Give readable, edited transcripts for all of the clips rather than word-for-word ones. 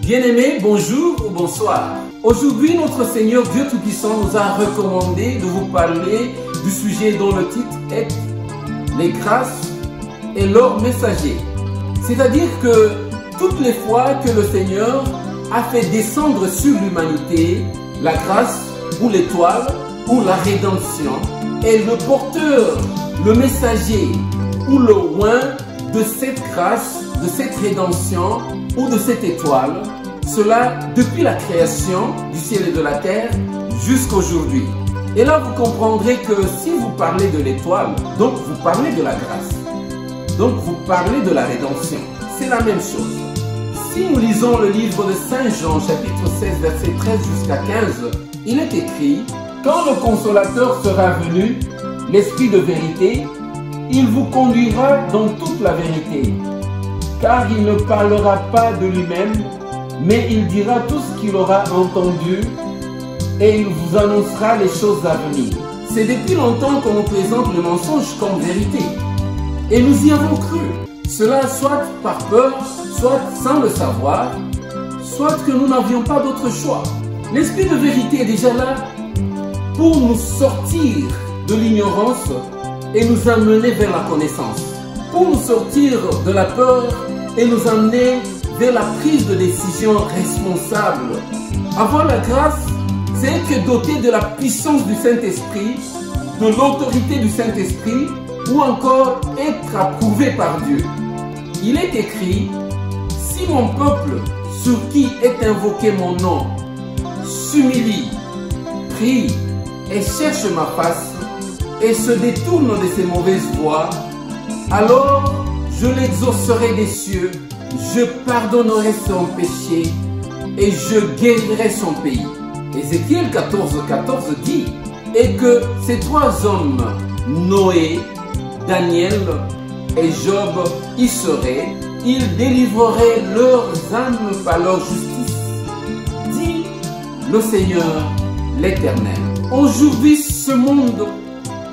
Bien-aimés, bonjour ou bonsoir. Aujourd'hui, notre Seigneur Dieu Tout-Puissant nous a recommandé de vous parler du sujet dont le titre est « Les grâces et leurs messagers ». C'est-à-dire que toutes les fois que le Seigneur a fait descendre sur l'humanité la grâce ou l'étoile ou la rédemption, et le porteur, le messager ou le oint de cette grâce, de cette rédemption ou de cette étoile, cela depuis la création du ciel et de la terre jusqu'à aujourd'hui. Et là, vous comprendrez que si vous parlez de l'étoile, donc vous parlez de la grâce, donc vous parlez de la rédemption. C'est la même chose. Si nous lisons le livre de Saint Jean, chapitre 16, verset 13 jusqu'à 15, il est écrit « Quand le Consolateur sera venu, l'Esprit de vérité, il vous conduira dans toute la vérité. Car il ne parlera pas de lui-même, mais il dira tout ce qu'il aura entendu et il vous annoncera les choses à venir. » C'est depuis longtemps qu'on nous présente le mensonge comme vérité. Et nous y avons cru. Cela soit par peur, soit sans le savoir, soit que nous n'avions pas d'autre choix. L'Esprit de vérité est déjà là pour nous sortir de l'ignorance et nous amener vers la connaissance. Pour nous sortir de la peur et nous amener vers la prise de décision responsable. Avoir la grâce, c'est être doté de la puissance du Saint-Esprit, de l'autorité du Saint-Esprit, ou encore être approuvé par Dieu. Il est écrit, « Si mon peuple, sur qui est invoqué mon nom, s'humilie, prie et cherche ma face, et se détourne de ses mauvaises voies, alors je l'exaucerai des cieux, je pardonnerai son péché et je guérirai son pays. » Ézéchiel 14:14 dit, et que ces trois hommes, Noé, Daniel et Job, y seraient, ils délivreraient leurs âmes par leur justice, dit le Seigneur l'Éternel. Aujourd'hui, ce monde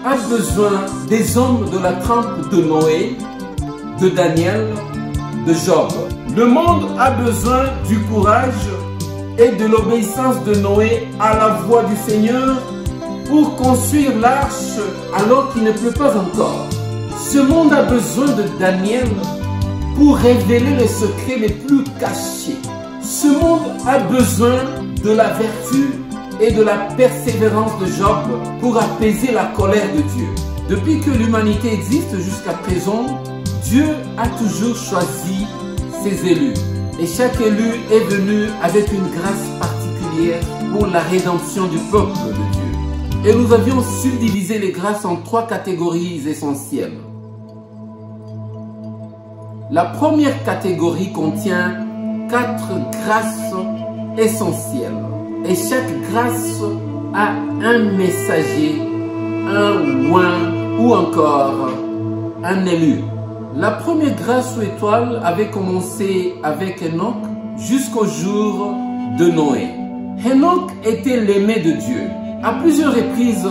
a besoin des hommes de la trempe de Noé, de Daniel, de Job. Le monde a besoin du courage et de l'obéissance de Noé à la voix du Seigneur pour construire l'arche alors qu'il ne pleut pas encore. Ce monde a besoin de Daniel pour révéler les secrets les plus cachés. Ce monde a besoin de la vertu et de la persévérance de Job pour apaiser la colère de Dieu. Depuis que l'humanité existe jusqu'à présent, Dieu a toujours choisi ses élus. Et chaque élu est venu avec une grâce particulière pour la rédemption du peuple de Dieu. Et nous avions subdivisé les grâces en trois catégories essentielles. La première catégorie contient 4 grâces essentielles. Et chaque grâce a un messager, un oint ou encore un élu. La première grâce ou étoile avait commencé avec Enoch jusqu'au jour de Noé. Enoch était l'aimé de Dieu. À plusieurs reprises,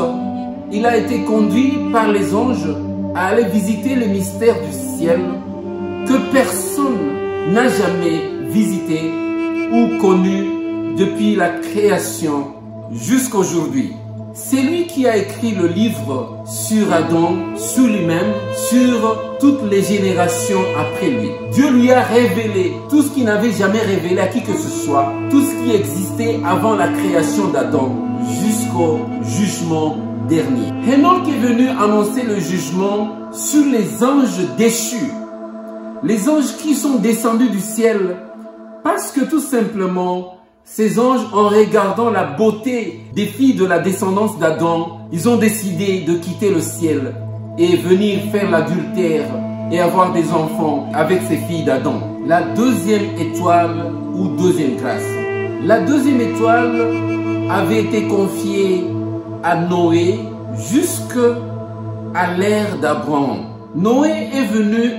il a été conduit par les anges à aller visiter les mystères du ciel que personne n'a jamais visité ou connu depuis la création jusqu'à aujourd'hui. C'est lui qui a écrit le livre sur Adam, sur lui-même, sur toutes les générations après lui. Dieu lui a révélé tout ce qu'il n'avait jamais révélé à qui que ce soit, tout ce qui existait avant la création d'Adam jusqu'au jugement dernier. Enoch est venu annoncer le jugement sur les anges déchus, les anges qui sont descendus du ciel parce que tout simplement ces anges, en regardant la beauté des filles de la descendance d'Adam, ils ont décidé de quitter le ciel et venir faire l'adultère et avoir des enfants avec ces filles d'Adam. La deuxième étoile ou deuxième grâce. La deuxième étoile avait été confiée à Noé jusqu'à l'ère d'Abraham. Noé est venu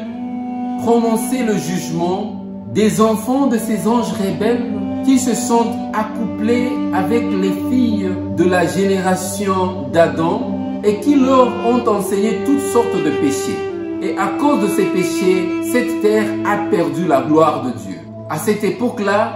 prononcer le jugement des enfants de ces anges rebelles qui se sont accouplés avec les filles de la génération d'Adam et qui leur ont enseigné toutes sortes de péchés. Et à cause de ces péchés, cette terre a perdu la gloire de Dieu. À cette époque-là,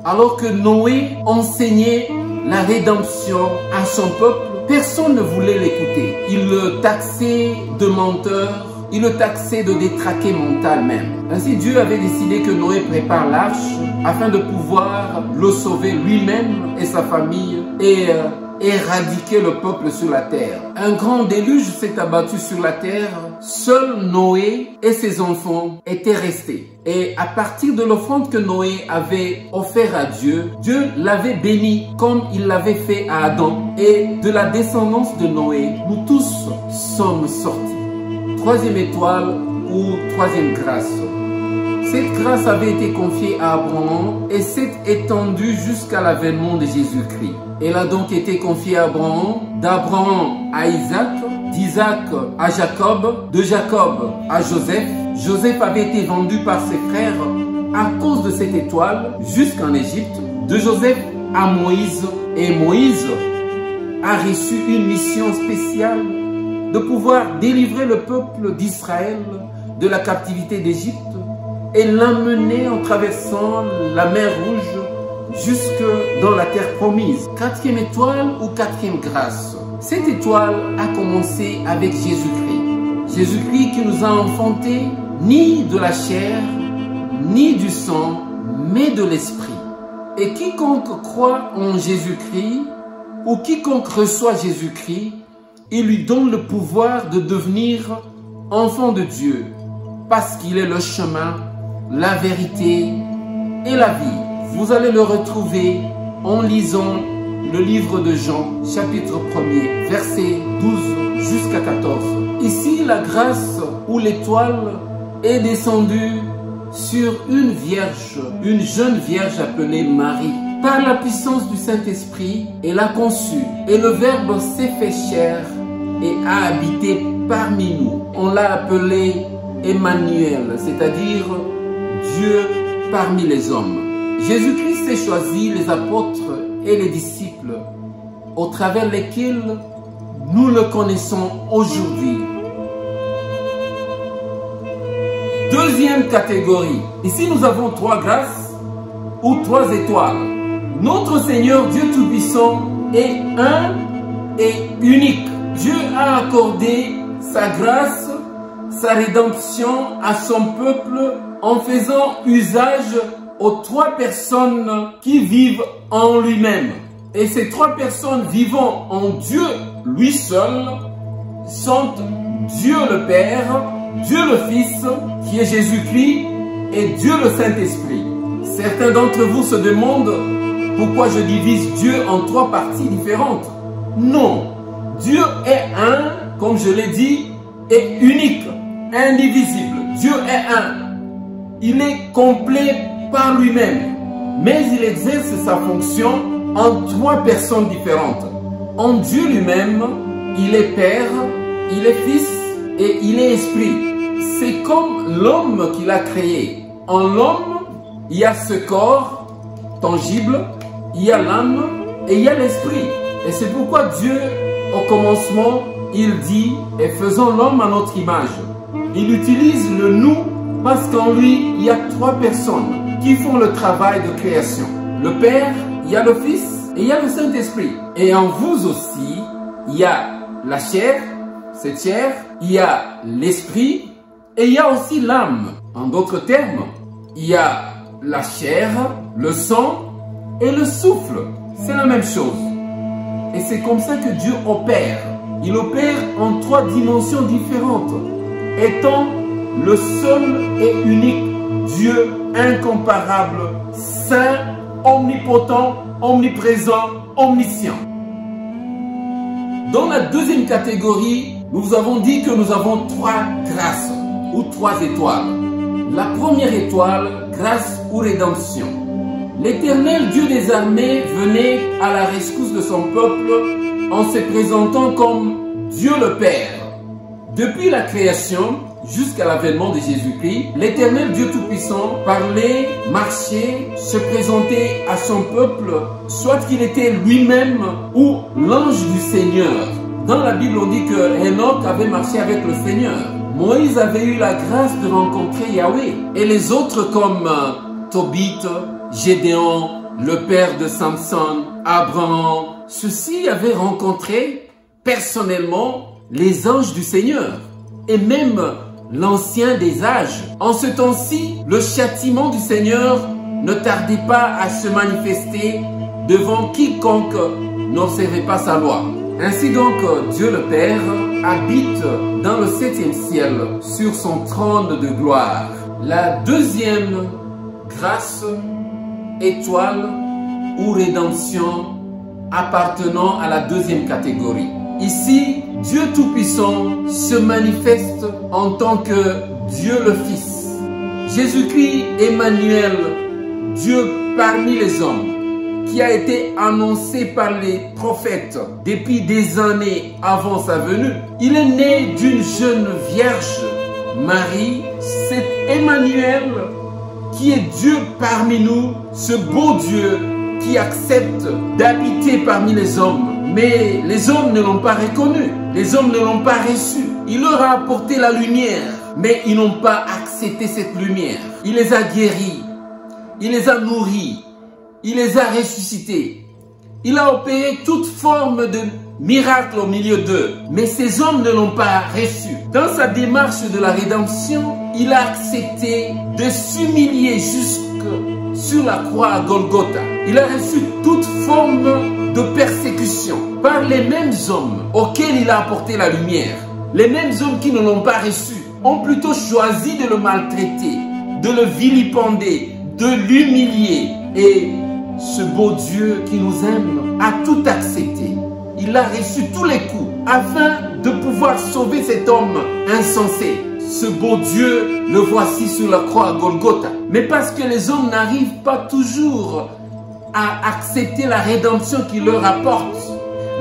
alors que Noé enseignait la rédemption à son peuple, personne ne voulait l'écouter. Il le taxait de menteur, il le taxait de détraqué mental même. Ainsi, Dieu avait décidé que Noé prépare l'arche afin de pouvoir le sauver lui-même et sa famille et éradiquer le peuple sur la terre. Un grand déluge s'est abattu sur la terre. Seul Noé et ses enfants étaient restés. Et à partir de l'offrande que Noé avait offerte à Dieu, Dieu l'avait béni comme il l'avait fait à Adam. Et de la descendance de Noé, nous tous sommes sortis. Troisième étoile ou troisième grâce. Cette grâce avait été confiée à Abraham et s'est étendue jusqu'à l'avènement de Jésus-Christ. Elle a donc été confiée à Abraham, d'Abraham à Isaac, d'Isaac à Jacob, de Jacob à Joseph. Joseph avait été vendu par ses frères à cause de cette étoile jusqu'en Égypte. De Joseph à Moïse, et Moïse a reçu une mission spéciale de pouvoir délivrer le peuple d'Israël de la captivité d'Égypte et l'emmener en traversant la mer Rouge jusque dans la terre promise. Quatrième étoile ou quatrième grâce. Cette étoile a commencé avec Jésus-Christ. Jésus-Christ qui nous a enfantés ni de la chair, ni du sang, mais de l'esprit. Et quiconque croit en Jésus-Christ ou quiconque reçoit Jésus-Christ, il lui donne le pouvoir de devenir enfant de Dieu parce qu'il est le chemin, la vérité et la vie. Vous allez le retrouver en lisant le livre de Jean, chapitre 1er, versets 12 jusqu'à 14. Ici, la grâce ou l'étoile est descendue sur une vierge, une jeune vierge appelée Marie. Par la puissance du Saint-Esprit, elle a conçu et le Verbe s'est fait chair et a habité parmi nous. On l'a appelé Emmanuel, c'est-à-dire Dieu parmi les hommes. Jésus-Christ s'est choisi les apôtres et les disciples au travers lesquels nous le connaissons aujourd'hui. Deuxième catégorie. Ici, nous avons trois grâces ou trois étoiles. Notre Seigneur Dieu Tout-Puissant est un et unique. Dieu a accordé sa grâce, sa rédemption à son peuple en faisant usage aux trois personnes qui vivent en lui-même. Et ces trois personnes vivant en Dieu, lui seul, sont Dieu le Père, Dieu le Fils, qui est Jésus-Christ, et Dieu le Saint-Esprit. Certains d'entre vous se demandent pourquoi je divise Dieu en trois parties différentes. Non, Dieu est un, comme je l'ai dit, et unique, indivisible. Dieu est un. Il est complet par lui-même, mais il exerce sa fonction en trois personnes différentes. En Dieu lui-même, il est Père, il est Fils et il est Esprit. C'est comme l'homme qu'il a créé. En l'homme, il y a ce corps tangible, il y a l'âme et il y a l'esprit. Et c'est pourquoi Dieu, au commencement, il dit « Et faisons l'homme à notre image ». Il utilise le « nous » parce qu'en lui, il y a trois personnes qui font le travail de création. Le Père, il y a le Fils et il y a le Saint-Esprit. Et en vous aussi, il y a la chair, cette chair, il y a l'esprit et il y a aussi l'âme. En d'autres termes, il y a la chair, le sang et le souffle. C'est la même chose. Et c'est comme ça que Dieu opère. Il opère en trois dimensions différentes, étant le seul et unique Dieu incomparable, saint, omnipotent, omniprésent, omniscient. Dans la deuxième catégorie, nous avons dit que nous avons trois grâces ou trois étoiles. La première étoile, grâce ou rédemption. L'Éternel Dieu des armées venait à la rescousse de son peuple en se présentant comme Dieu le Père. Depuis la création, jusqu'à l'avènement de Jésus-Christ, l'Éternel Dieu Tout-Puissant parlait, marchait, se présentait à son peuple, soit qu'il était lui-même ou l'ange du Seigneur. Dans la Bible, on dit que Enoch avait marché avec le Seigneur. Moïse avait eu la grâce de rencontrer Yahweh. Et les autres comme Tobit, Gédéon, le père de Samson, Abraham, ceux-ci avaient rencontré personnellement les anges du Seigneur et même l'ancien des âges. En ce temps-ci, le châtiment du Seigneur ne tardait pas à se manifester devant quiconque n'observait pas sa loi. Ainsi donc, Dieu le Père habite dans le 7e ciel sur son trône de gloire. La deuxième grâce, étoile ou rédemption appartenant à la deuxième catégorie. Ici, Dieu Tout-Puissant se manifeste en tant que Dieu le Fils. Jésus-Christ, Emmanuel, Dieu parmi les hommes, qui a été annoncé par les prophètes depuis des années avant sa venue. Il est né d'une jeune vierge, Marie. C'est Emmanuel qui est Dieu parmi nous, ce beau Dieu qui accepte d'habiter parmi les hommes. Mais les hommes ne l'ont pas reconnu, les hommes ne l'ont pas reçu. Il leur a apporté la lumière, mais ils n'ont pas accepté cette lumière. Il les a guéris, il les a nourris, il les a ressuscités. Il a opéré toute forme de miracle au milieu d'eux, mais ces hommes ne l'ont pas reçu. Dans sa démarche de la rédemption, il a accepté de s'humilier jusque sur la croix à Golgotha. Il a reçu toute forme de persécution par les mêmes hommes auxquels il a apporté la lumière. Les mêmes hommes qui ne l'ont pas reçu ont plutôt choisi de le maltraiter, de le vilipender, de l'humilier. Et ce beau Dieu qui nous aime a tout accepté. Il a reçu tous les coups afin de pouvoir sauver cet homme insensé. Ce beau Dieu, le voici sur la croix à Golgotha. Mais parce que les hommes n'arrivent pas toujours à accepter la rédemption qu'il leur apporte,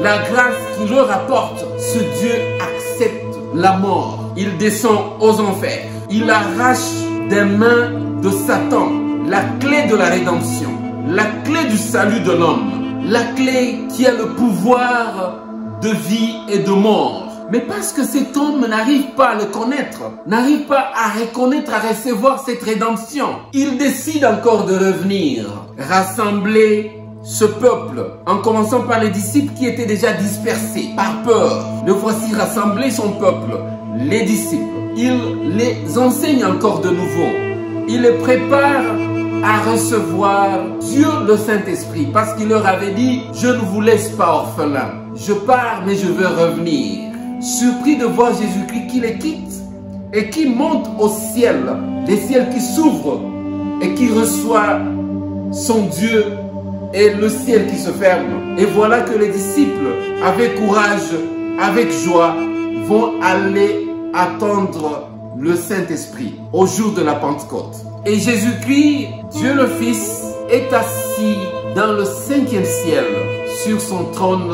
la grâce qu'il leur apporte, ce Dieu accepte la mort. Il descend aux enfers. Il arrache des mains de Satan la clé de la rédemption, la clé du salut de l'homme, la clé qui a le pouvoir de vie et de mort. Mais parce que cet homme n'arrive pas à le connaître, n'arrive pas à reconnaître, à recevoir cette rédemption, il décide encore de revenir, rassembler ce peuple, en commençant par les disciples qui étaient déjà dispersés par peur. Le voici rassembler son peuple, les disciples. Il les enseigne encore de nouveau. Il les prépare à recevoir Dieu le Saint-Esprit, parce qu'il leur avait dit « Je ne vous laisse pas orphelins, je pars mais je veux revenir ». Surpris de voir Jésus-Christ qui les quitte et qui monte au ciel, les ciels qui s'ouvrent et qui reçoit son Dieu et le ciel qui se ferme. Et voilà que les disciples, avec courage, avec joie, vont aller attendre le Saint-Esprit au jour de la Pentecôte. Et Jésus-Christ, Dieu le Fils, est assis dans le 5e ciel sur son trône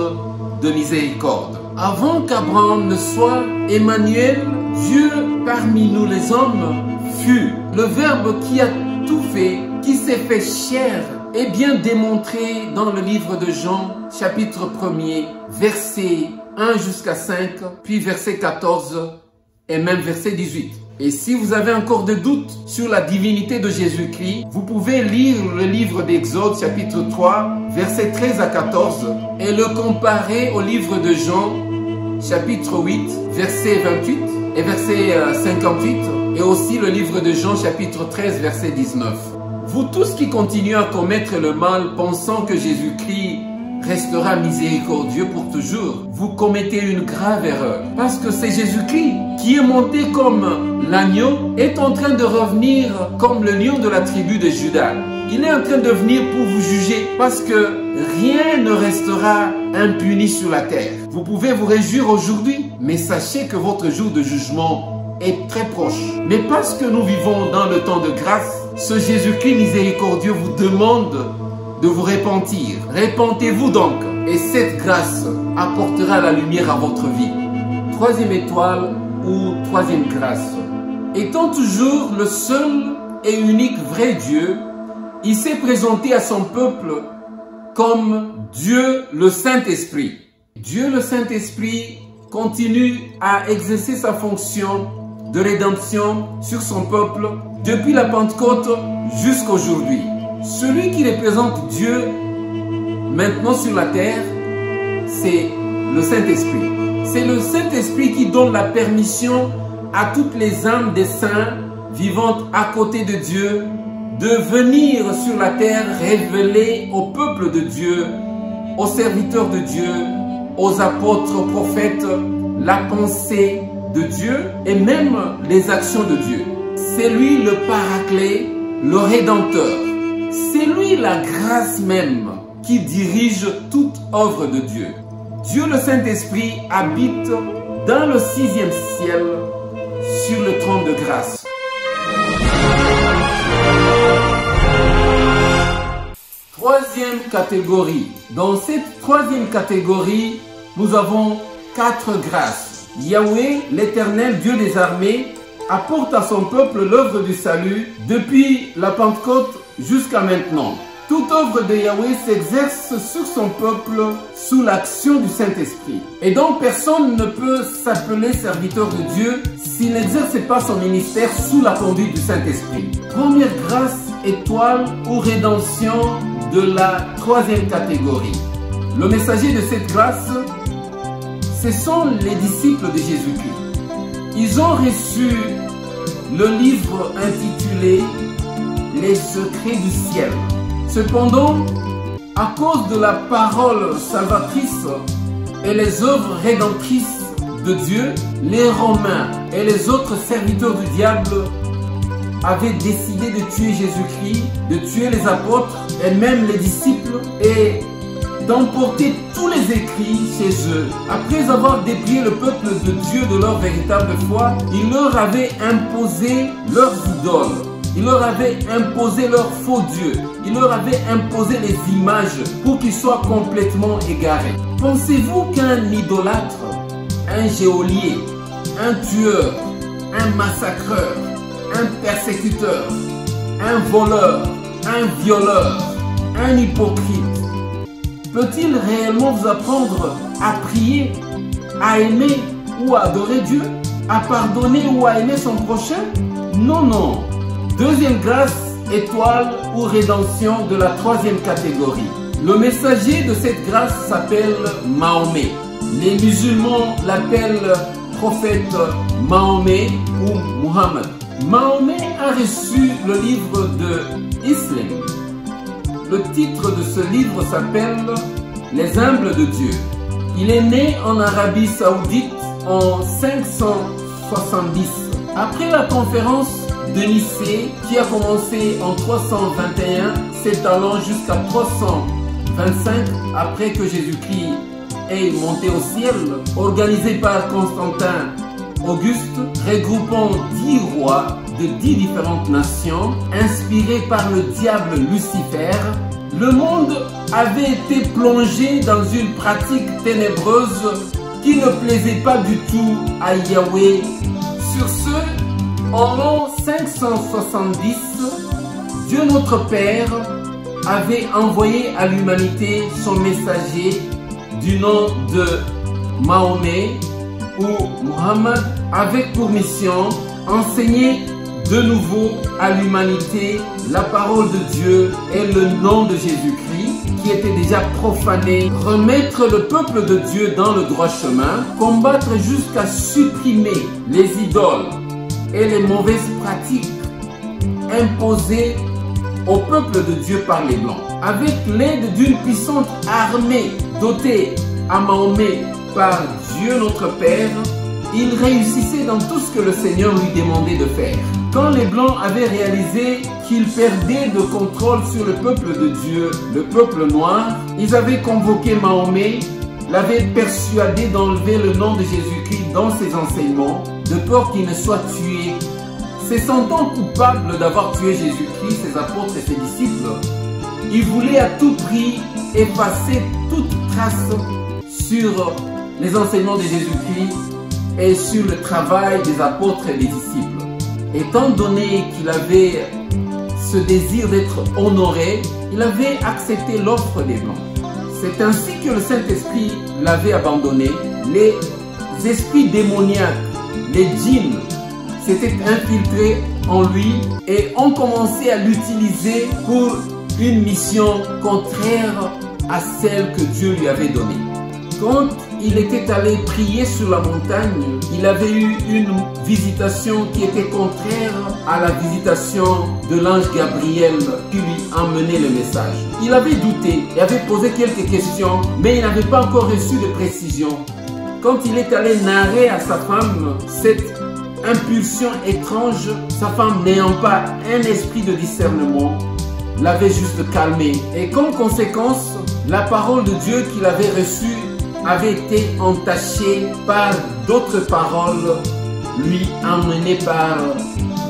de miséricorde. Avant qu'Abraham ne soit, Emmanuel, Dieu parmi nous les hommes, fut le Verbe qui a tout fait, qui s'est fait chair, est bien démontré dans le livre de Jean, chapitre 1er, versets 1 jusqu'à 5, puis verset 14 et même verset 18. Et si vous avez encore des doutes sur la divinité de Jésus-Christ, vous pouvez lire le livre d'Exode, chapitre 3, versets 13 à 14, et le comparer au livre de Jean, chapitre 8, verset 28 et verset 58, et aussi le livre de Jean, chapitre 13, verset 19. Vous tous qui continuez à commettre le mal, pensant que Jésus-Christ restera miséricordieux pour toujours, vous commettez une grave erreur. Parce que c'est Jésus-Christ qui est monté comme l'agneau, est en train de revenir comme le lion de la tribu de Juda. Il est en train de venir pour vous juger parce que rien ne restera impuni sur la terre. Vous pouvez vous réjouir aujourd'hui, mais sachez que votre jour de jugement est très proche. Mais parce que nous vivons dans le temps de grâce, ce Jésus-Christ miséricordieux vous demande de vous repentir. Repentez-vous donc, et cette grâce apportera la lumière à votre vie. Troisième étoile ou troisième grâce, Étant toujours le seul et unique vrai Dieu, il s'est présenté à son peuple comme Dieu le Saint-Esprit. Dieu le Saint-Esprit continue à exercer sa fonction de rédemption sur son peuple depuis la Pentecôte jusqu'à aujourd'hui. Celui qui représente Dieu maintenant sur la terre, c'est le Saint-Esprit. C'est le Saint-Esprit qui donne la permission à toutes les âmes des saints vivant à côté de Dieu de venir sur la terre révéler au peuple de Dieu, aux serviteurs de Dieu, aux apôtres, aux prophètes, la pensée de Dieu et même les actions de Dieu. C'est lui le Paraclet, le Rédempteur. C'est lui la grâce même qui dirige toute œuvre de Dieu. Dieu le Saint-Esprit habite dans le 6e ciel sur le trône de grâce. Troisième catégorie. Dans cette troisième catégorie, nous avons 4 grâces. Yahweh, l'Éternel, Dieu des armées, apporte à son peuple l'œuvre du salut depuis la Pentecôte jusqu'à maintenant. Toute œuvre de Yahweh s'exerce sur son peuple sous l'action du Saint-Esprit. Et donc personne ne peut s'appeler serviteur de Dieu s'il n'exerce pas son ministère sous la conduite du Saint-Esprit. Première grâce, étoile ou rédemption de la troisième catégorie. Le messager de cette grâce, ce sont les disciples de Jésus-Christ. Ils ont reçu le livre intitulé « Les secrets du ciel ». Cependant, à cause de la parole salvatrice et les œuvres rédemptrices de Dieu, les Romains et les autres serviteurs du diable avaient décidé de tuer Jésus-Christ, de tuer les apôtres et même les disciples et d'emporter tous les écrits chez eux. Après avoir déplié le peuple de Dieu de leur véritable foi, ils leur avaient imposé leurs idoles. Il leur avait imposé leurs faux dieux. Il leur avait imposé les images pour qu'ils soient complètement égarés. Pensez-vous qu'un idolâtre, un geôlier, un tueur, un massacreur, un persécuteur, un voleur, un violeur, un hypocrite, peut-il réellement vous apprendre à prier, à aimer ou à adorer Dieu, à pardonner ou à aimer son prochain? Non, non. Deuxième grâce, étoile ou rédemption de la troisième catégorie. Le messager de cette grâce s'appelle Mahomet. Les musulmans l'appellent prophète Mahomet ou Muhammad. Mahomet a reçu le livre de l'Islam. Le titre de ce livre s'appelle Les humbles de Dieu. Il est né en Arabie Saoudite en 570. Après la conférence de Nicée qui a commencé en 321, s'étalant jusqu'à 325 après que Jésus-Christ est monté au ciel, organisé par Constantin Auguste, regroupant 10 rois de 10 différentes nations, inspirés par le diable Lucifer, le monde avait été plongé dans une pratique ténébreuse qui ne plaisait pas du tout à Yahweh. Sur ce, en l'an 570, Dieu notre Père avait envoyé à l'humanité son messager du nom de Mahomet ou Muhammad avec pour mission enseigner de nouveau à l'humanité la parole de Dieu et le nom de Jésus-Christ qui était déjà profané, remettre le peuple de Dieu dans le droit chemin, combattre jusqu'à supprimer les idoles et les mauvaises pratiques imposées au peuple de Dieu par les Blancs. Avec l'aide d'une puissante armée dotée à Mahomet par Dieu notre Père, il réussissait dans tout ce que le Seigneur lui demandait de faire. Quand les Blancs avaient réalisé qu'ils perdaient le contrôle sur le peuple de Dieu, le peuple noir, ils avaient convoqué Mahomet, l'avaient persuadé d'enlever le nom de Jésus-Christ dans ses enseignements, de peur qu'il ne soit tué. Se sentant coupable d'avoir tué Jésus-Christ, ses apôtres et ses disciples, ils voulaient à tout prix effacer toute trace sur les enseignements de Jésus-Christ et sur le travail des apôtres et des disciples. étant donné qu'il avait ce désir d'être honoré, il avait accepté l'offre des Blancs. C'est ainsi que le Saint-Esprit l'avait abandonné. Les esprits démoniaques, les djinns, s'étaient infiltrés en lui et ont commencé à l'utiliser pour une mission contraire à celle que Dieu lui avait donnée. Quand il était allé prier sur la montagne, il avait eu une visitation qui était contraire à la visitation de l'ange Gabriel qui lui emmenait le message. Il avait douté et avait posé quelques questions, mais il n'avait pas encore reçu de précision. Quand il est allé narrer à sa femme cette impulsion étrange, sa femme n'ayant pas un esprit de discernement, l'avait juste calmé. Et comme conséquence, la parole de Dieu qu'il avait reçue avait été entachée par d'autres paroles lui emmenées par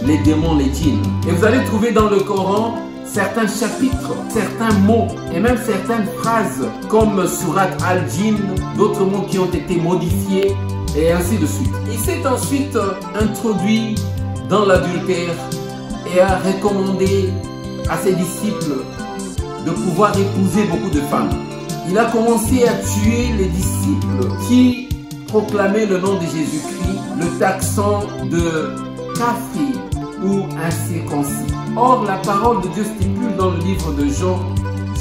les démons, les djinns. Et vous allez trouver dans le Coran certains chapitres, certains mots et même certaines phrases comme Surat al-Jinn, d'autres mots qui ont été modifiés et ainsi de suite. Il s'est ensuite introduit dans l'adultère et a recommandé à ses disciples de pouvoir épouser beaucoup de femmes. Il a commencé à tuer les disciples qui proclamaient le nom de Jésus-Christ, le taxant de kafir ou incirconcis. Or, la parole de Dieu stipule dans le livre de Jean,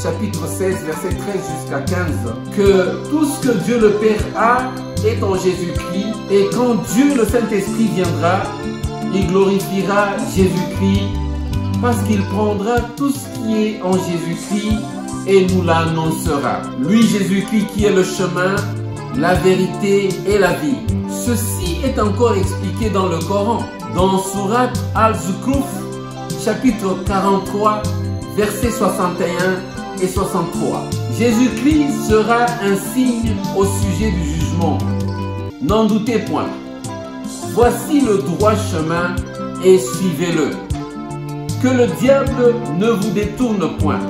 chapitre 16, verset 13 jusqu'à 15, que tout ce que Dieu le Père a est en Jésus-Christ, et quand Dieu le Saint-Esprit viendra, il glorifiera Jésus-Christ parce qu'il prendra tout ce qui est en Jésus-Christ et nous l'annoncera. Lui, Jésus-Christ, qui est le chemin, la vérité et la vie. Ceci est encore expliqué dans le Coran, dans Surat al-Zukhruf, chapitre 43, versets 61 et 63. Jésus-Christ sera un signe au sujet du jugement. N'en doutez point. Voici le droit chemin et suivez-le. Que le diable ne vous détourne point,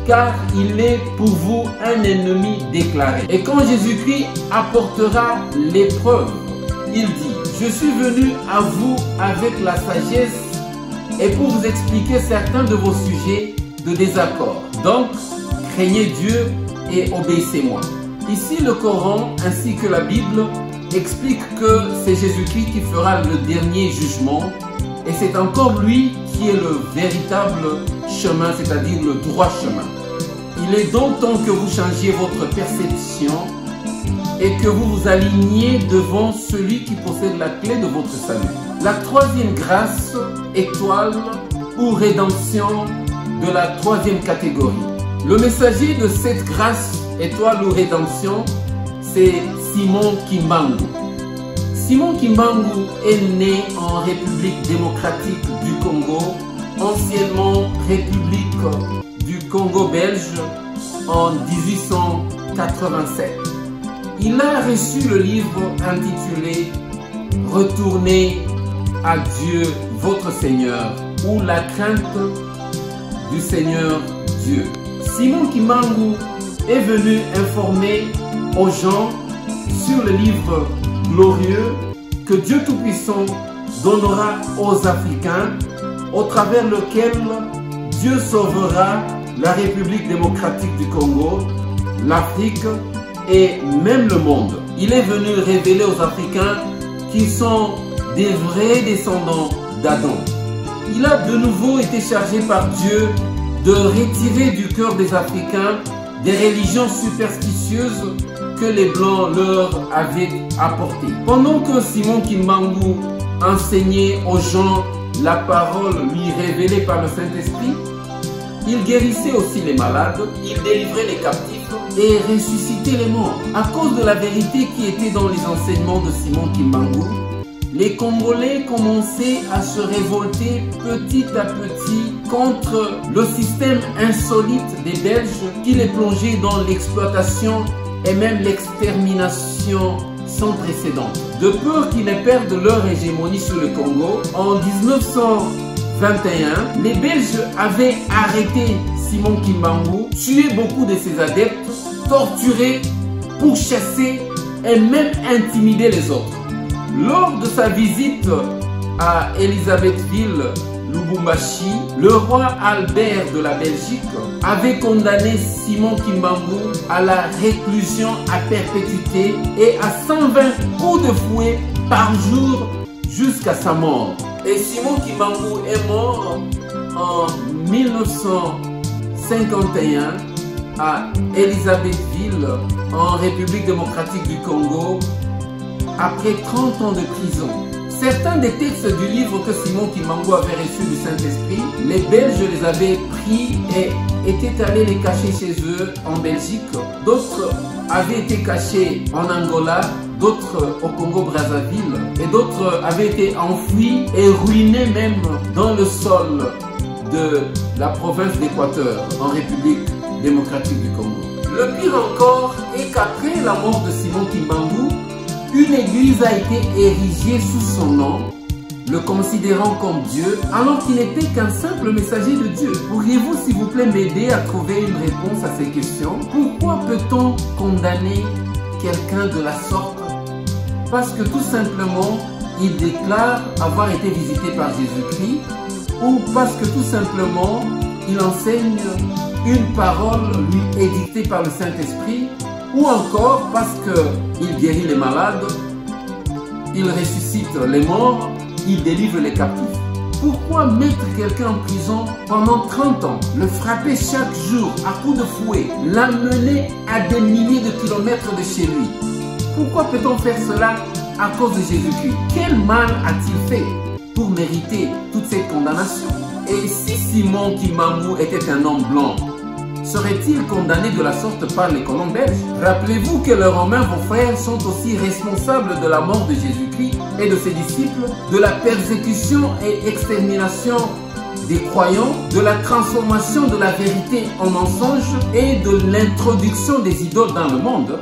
car il est pour vous un ennemi déclaré. Et quand Jésus-Christ apportera l'épreuve, il dit, je suis venu à vous avec la sagesse et pour vous expliquer certains de vos sujets de désaccord. Donc, craignez Dieu et obéissez-moi. Ici, le Coran ainsi que la Bible expliquent que c'est Jésus-Christ qui fera le dernier jugement et c'est encore lui qui est le véritable chemin, c'est-à-dire le droit chemin. Il est donc temps que vous changiez votre perception et que vous vous aligniez devant celui qui possède la clé de votre salut. La troisième grâce, étoile ou rédemption de la troisième catégorie. Le messager de cette grâce, étoile ou rédemption, c'est Simon Kimbangu. Simon Kimbangu est né en République démocratique du Congo, anciennement République du Congo belge, en 1887. Il a reçu le livre intitulé « Retournez à Dieu votre Seigneur » ou « La crainte du Seigneur Dieu ». Simon Kimbangu est venu informer aux gens sur le livre glorieux que Dieu Tout-Puissant donnera aux Africains, au travers lequel Dieu sauvera la République démocratique du Congo, l'Afrique et même le monde. Il est venu révéler aux Africains qu'ils sont des vrais descendants d'Adam. Il a de nouveau été chargé par Dieu de retirer du cœur des Africains des religions superstitieuses que les Blancs leur avaient apportées. Pendant que Simon Kimbangu enseignait aux gens la parole lui révélée par le Saint-Esprit, il guérissait aussi les malades, il délivrait les captifs et ressuscitait les morts. À cause de la vérité qui était dans les enseignements de Simon Kimbangu, les Congolais commençaient à se révolter petit à petit contre le système insolite des Belges qui les plongeait dans l'exploitation et même l'extermination sans précédent. De peur qu'ils ne perdent leur hégémonie sur le Congo, en 1921, les Belges avaient arrêté Simon Kimbangu, tué beaucoup de ses adeptes, torturé, pourchassé et même intimidé les autres. Lors de sa visite à Elisabethville, Lubumbashi, le roi Albert de la Belgique avait condamné Simon Kimbangu à la réclusion à perpétuité et à 120 coups de fouet par jour jusqu'à sa mort. Et Simon Kimbangu est mort en 1951 à Elisabethville, en République démocratique du Congo, après 30 ans de prison. Certains des textes du livre que Simon Kimbangu avait reçu du Saint-Esprit, les Belges les avaient pris et étaient allés les cacher chez eux en Belgique. D'autres avaient été cachés en Angola, d'autres au Congo-Brazzaville et d'autres avaient été enfouis et ruinés même dans le sol de la province d'Équateur en République démocratique du Congo. Le pire encore est qu'après la mort de Simon Kimbangu, une église a été érigée sous son nom, le considérant comme Dieu, alors qu'il n'était qu'un simple messager de Dieu. Pourriez-vous s'il vous plaît m'aider à trouver une réponse à ces questions? Pourquoi peut-on condamner quelqu'un de la sorte? Parce que tout simplement, il déclare avoir été visité par Jésus-Christ, ou parce que tout simplement, il enseigne une parole lui édictée par le Saint-Esprit, ou encore parce qu'il guérit les malades, il ressuscite les morts, il délivre les captifs. Pourquoi mettre quelqu'un en prison pendant 30 ans, le frapper chaque jour à coups de fouet, l'amener à des milliers de kilomètres de chez lui? Pourquoi peut-on faire cela à cause de Jésus-Christ? Quel mal a-t-il fait pour mériter toute cette condamnation? Et si Simon Kimbangu était un homme blanc, serait-il condamné de la sorte par les colons belges? Rappelez-vous que les Romains, vos frères, sont aussi responsables de la mort de Jésus-Christ et de ses disciples, de la persécution et extermination des croyants, de la transformation de la vérité en mensonge et de l'introduction des idoles dans le monde.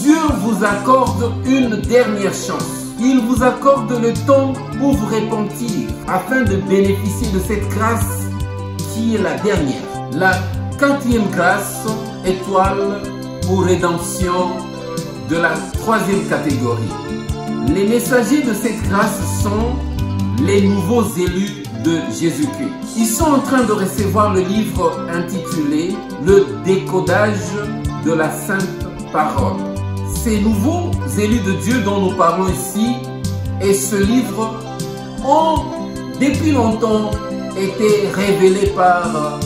Dieu vous accorde une dernière chance. Il vous accorde le temps pour vous repentir afin de bénéficier de cette grâce qui est la dernière. La quatrième grâce, étoile ou rédemption de la troisième catégorie. Les messagers de cette grâce sont les nouveaux élus de Jésus-Christ. Ils sont en train de recevoir le livre intitulé « Le décodage de la Sainte Parole ». Ces nouveaux élus de Dieu dont nous parlons ici et ce livre ont depuis longtemps été révélés par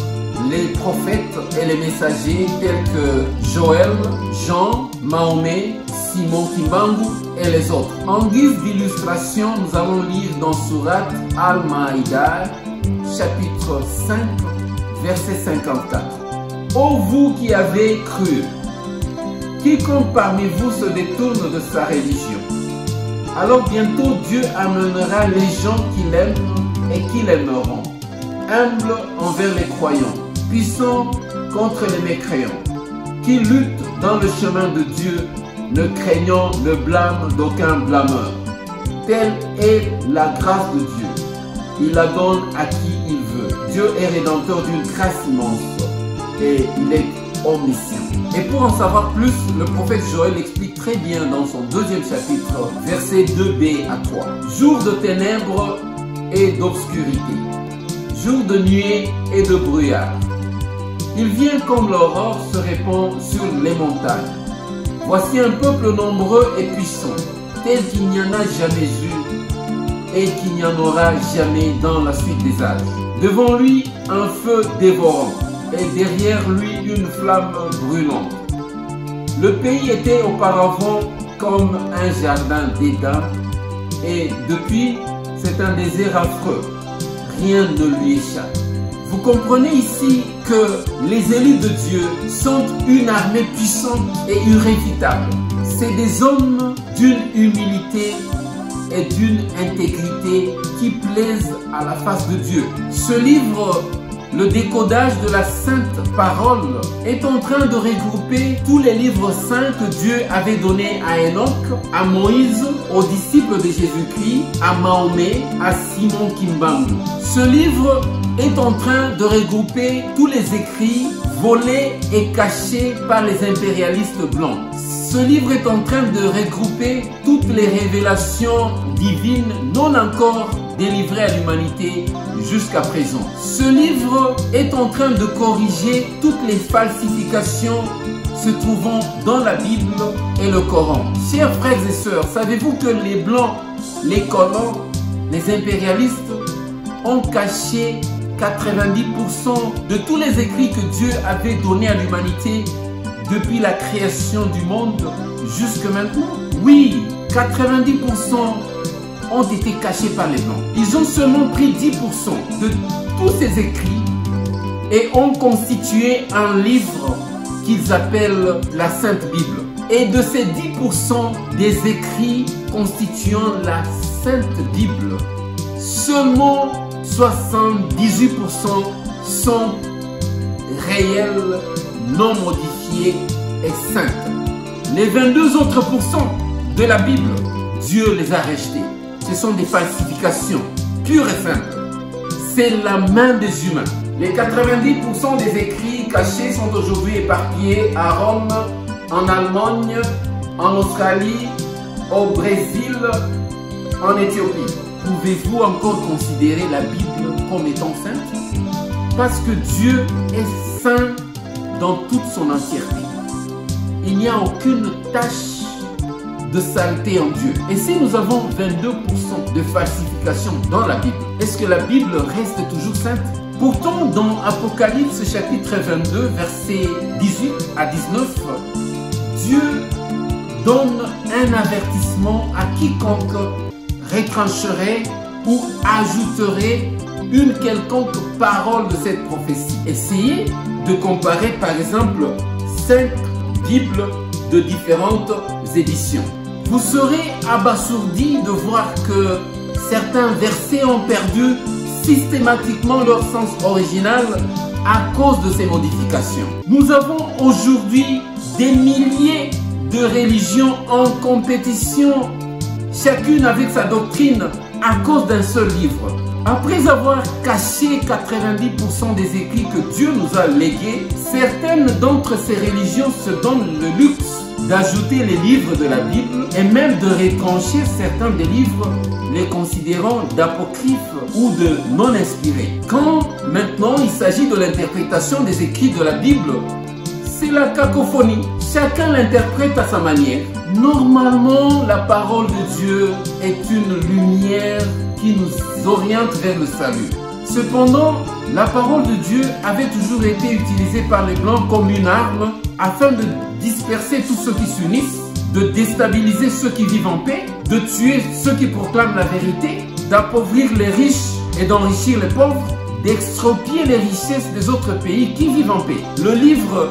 les prophètes et les messagers tels que Joël, Jean, Mahomet, Simon Kimbangu et les autres. En guise d'illustration, nous allons lire dans Sourate Al-Maïda, chapitre 5, verset 54. Ô vous qui avez cru, quiconque parmi vous se détourne de sa religion, alors bientôt Dieu amènera les gens qui l'aiment et qui l'aimeront, humbles envers les croyants, puissants contre les mécréants, qui luttent dans le chemin de Dieu, ne craignant le blâme d'aucun blâmeur. Telle est la grâce de Dieu. Il la donne à qui il veut. Dieu est rédempteur d'une grâce immense et il est omniscient. Et pour en savoir plus, le prophète Joël explique très bien dans son deuxième chapitre, versets 2b à 3. Jour de ténèbres et d'obscurité, jour de nuée et de brouillard. Il vient comme l'aurore se répand sur les montagnes. Voici un peuple nombreux et puissant, tel qu'il n'y en a jamais eu et qu'il n'y en aura jamais dans la suite des âges. Devant lui, un feu dévorant et derrière lui, une flamme brûlante. Le pays était auparavant comme un jardin d'Éden et depuis, c'est un désert affreux. Rien ne lui échappe. Vous comprenez ici que les élus de Dieu sont une armée puissante et irréfutable. C'est des hommes d'une humilité et d'une intégrité qui plaisent à la face de Dieu. Ce livre, le décodage de la Sainte Parole, est en train de regrouper tous les livres saints que Dieu avait donnés à Enoch, à Moïse, aux disciples de Jésus-Christ, à Mahomet, à Simon Kimbangu. Ce livre est en train de regrouper tous les écrits volés et cachés par les impérialistes blancs. Ce livre est en train de regrouper toutes les révélations divines non encore délivré à l'humanité jusqu'à présent. Ce livre est en train de corriger toutes les falsifications se trouvant dans la Bible et le Coran. Chers frères et sœurs, savez-vous que les Blancs, les colons, les impérialistes ont caché 90% de tous les écrits que Dieu avait donnés à l'humanité depuis la création du monde jusque maintenant? Oui, 90% ont été cachés par les Blancs. Ils ont seulement pris 10% de tous ces écrits et ont constitué un livre qu'ils appellent la Sainte Bible. Et de ces 10% des écrits constituant la Sainte Bible, seulement 78% sont réels, non modifiés et saints. Les 22 autres pourcents de la Bible, Dieu les a rejetés. Ce sont des falsifications pures et simples. C'est la main des humains. Les 90% des écrits cachés sont aujourd'hui éparpillés à Rome, en Allemagne, en Australie, au Brésil, en Éthiopie. Pouvez-vous encore considérer la Bible comme étant sainte? Parce que Dieu est saint dans toute son entièreté. Il n'y a aucune tache de saleté en Dieu. Et si nous avons 22% de falsification dans la Bible, est-ce que la Bible reste toujours sainte? Pourtant, dans Apocalypse chapitre 22, versets 18 à 19, Dieu donne un avertissement à quiconque retrancherait ou ajouterait une quelconque parole de cette prophétie. Essayez de comparer par exemple 5 Bibles de différentes éditions. Vous serez abasourdi de voir que certains versets ont perdu systématiquement leur sens original à cause de ces modifications. Nous avons aujourd'hui des milliers de religions en compétition, chacune avec sa doctrine à cause d'un seul livre. Après avoir caché 90% des écrits que Dieu nous a légués, certaines d'entre ces religions se donnent le luxe d'ajouter les livres de la Bible et même de retrancher certains des livres, les considérant d'apocryphes ou de non inspirés. Quand maintenant il s'agit de l'interprétation des écrits de la Bible, c'est la cacophonie. Chacun l'interprète à sa manière. Normalement, la parole de Dieu est une lumière qui nous oriente vers le salut. Cependant, la parole de Dieu avait toujours été utilisée par les Blancs comme une arme afin de disperser tous ceux qui s'unissent, de déstabiliser ceux qui vivent en paix, de tuer ceux qui proclament la vérité, d'appauvrir les riches et d'enrichir les pauvres, d'extropier les richesses des autres pays qui vivent en paix. Le livre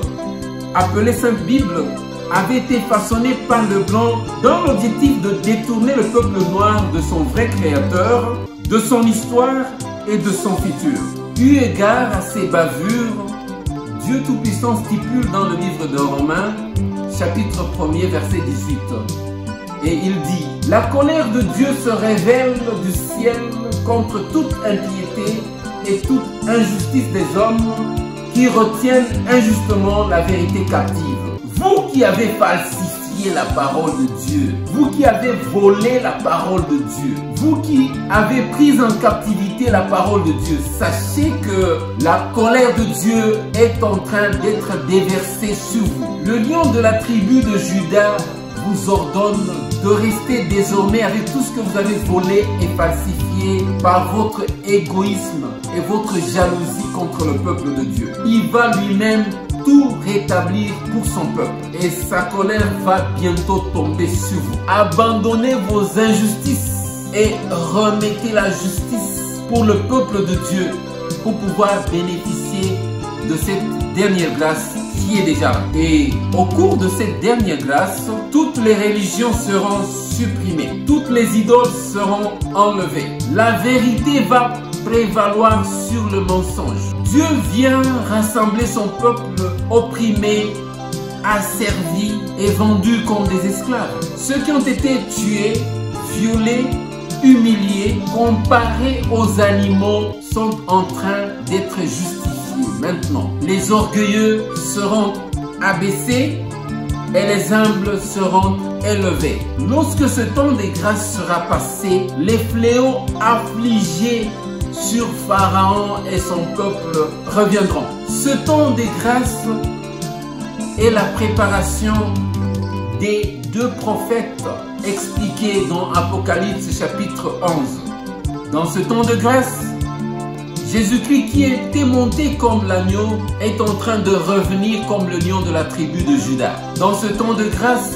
appelé Sainte Bible avait été façonné par le Blanc dans l'objectif de détourner le peuple noir de son vrai créateur, de son histoire et de son futur. Eu égard à ces bavures, Dieu Tout-Puissant stipule dans le livre de Romains, chapitre 1er, verset 18. Et il dit: « La colère de Dieu se révèle du ciel contre toute impiété et toute injustice des hommes qui retiennent injustement la vérité captive. » Vous qui avez falsifié la parole de Dieu, vous qui avez volé la parole de Dieu, vous qui avez pris en captivité la parole de Dieu, sachez que la colère de Dieu est en train d'être déversée sur vous. Le lion de la tribu de Juda vous ordonne de rester désormais avec tout ce que vous avez volé et falsifié par votre égoïsme et votre jalousie contre le peuple de Dieu. Il va lui-même tout rétablir pour son peuple et sa colère va bientôt tomber sur vous. Abandonnez vos injustices et remettez la justice pour le peuple de Dieu pour pouvoir bénéficier de cette dernière grâce qui est déjà là. Et au cours de cette dernière grâce, toutes les religions seront supprimées, toutes les idoles seront enlevées. La vérité va prévaloir sur le mensonge. Dieu vient rassembler son peuple opprimé, asservi et vendu comme des esclaves. Ceux qui ont été tués, violés, humiliés, comparés aux animaux sont en train d'être justifiés maintenant. Les orgueilleux seront abaissés et les humbles seront élevés. Lorsque ce temps de grâce sera passé, les fléaux affligés sur Pharaon et son peuple reviendront. Ce temps de grâce est la préparation des 2 prophètes expliqués dans Apocalypse chapitre 11. Dans ce temps de grâce, Jésus-Christ qui était monté comme l'agneau est en train de revenir comme le lion de la tribu de Juda. Dans ce temps de grâce,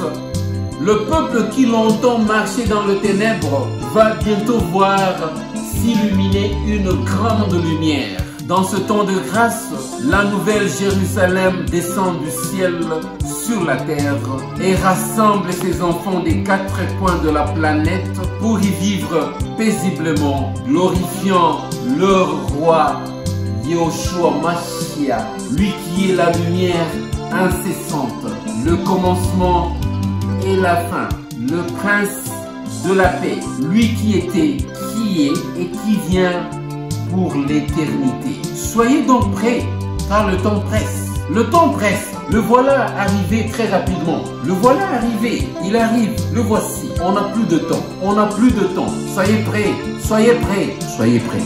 le peuple qui longtemps marchait dans le ténèbre va bientôt voir s'illuminer une grande lumière. Dans ce temps de grâce, la nouvelle Jérusalem descend du ciel sur la terre et rassemble ses enfants des 4 coins de la planète pour y vivre paisiblement, glorifiant leur roi Yahushua Mashiach, lui qui est la lumière incessante, le commencement et la fin, le prince de la paix, lui qui était, qui est et qui vient pour l'éternité. Soyez donc prêts, car le temps presse. Le temps presse. Le voilà arrivé très rapidement. Le voilà arrivé. Il arrive. Le voici. On n'a plus de temps. On n'a plus de temps. Soyez prêts. Soyez prêts. Soyez prêts.